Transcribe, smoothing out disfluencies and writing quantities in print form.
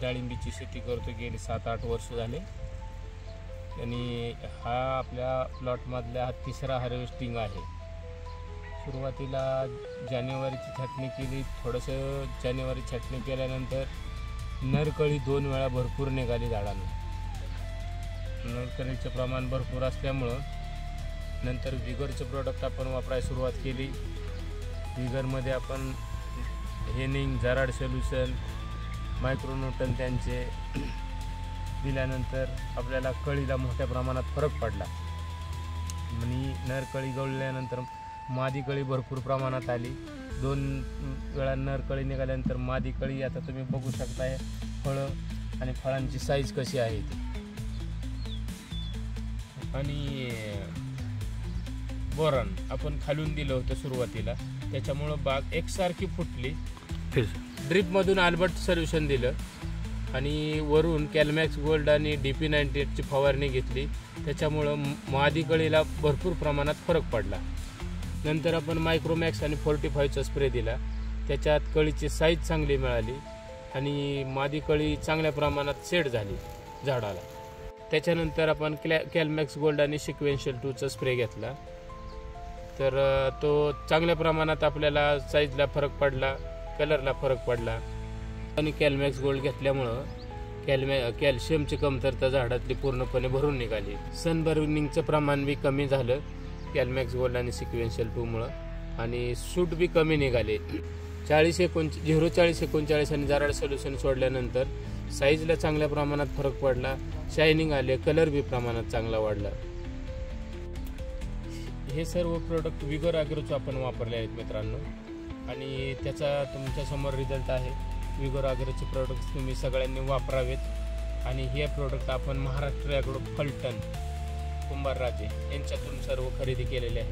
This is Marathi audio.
डाळिंबीची शेती करतो गेली 7-8 वर्ष झाले आणि हा आपल्या प्लॉटमधला हा तिसरा हार्वेस्टिंग आहे। सुरुवातीला जानेवारीची छाटणी केली, थोडंसं जानेवारी छाटणी केल्यानंतर नरकळी 2 वेळा भरपूर निघाली झाडांना। नरकळीचं प्रमाण भरपूर असल्यामुळं नंतर विगरचं प्रोडक्ट आपण वापरायला सुरुवात केली। विगरमध्ये आपण हेनिंग, जाराड सोल्युशन, मायक्रोन्यूटन त्यांचे दिल्यानंतर आपल्याला कळीला मोठ्या प्रमाणात फरक पडला आणि नरकळी गळल्यानंतर मादी कळी भरपूर प्रमाणात आली। 2 वेळा नरकळी निघाल्यानंतर मादी कळी आता तुम्ही बघू शकताय फळं आणि फळांची साईज कशी आहे ती। आणि बोरॉन आपण खालून दिलं होतं सुरुवातीला, त्याच्यामुळं बाग एकसारखी फुटली। ड्रिपमधून आल्बर्ट सोल्युशन दिलं आणि वरून कॅलमॅक्स गोल्ड आणि DP98 ची फवारणी घेतली, त्याच्यामुळं मादी कळीला भरपूर प्रमाणात फरक पडला। नंतर आपण मायक्रोमॅक्स आणि 45चा स्प्रे दिला, त्याच्यात कळीची साईज चांगली मिळाली आणि मादी कळी चांगल्या प्रमाणात सेट झाली झाडाला। त्याच्यानंतर आपण कॅलमॅक्स गोल्ड आणि सिक्वेन्शियल 2चा स्प्रे घेतला, तर तो चांगल्या प्रमाणात आपल्याला साईजला फरक पडला, कलरला फरक पडला। आणि कॅलमॅक्स गोल्ड घेतल्यामुळं कॅल्शियमची कमतरता झाडातली पूर्णपणे भरून निघाली। सनबर्निंगचं प्रमाण बी कमी झालं कॅलमॅक्स गोल्ड आणि सिक्वेन्शियल 2मुळं, आणि सूट बी कमी निघाले। 0-39 आणि जाराड सोल्युशन सोडल्यानंतर साईजला चांगल्या प्रमाणात फरक पडला, शायनिंग आले, कलर बी प्रमाणात चांगला वाढला। हे सर्व प्रोडक्ट विगर ॲग्रोचे आपण वापरले आहेत मित्रांनो, आणि त्याचा तुमच्यासमोर रिझल्ट आहे। विगर ॲग्रोचे प्रोडक्ट्स तुम्ही सगळ्यांनी वापरावेत आणि हे प्रोडक्ट आपण महाराष्ट्र ॲग्रो फलटण कुंभारराजे यांच्यातून सर्व खरेदी केलेले आहे।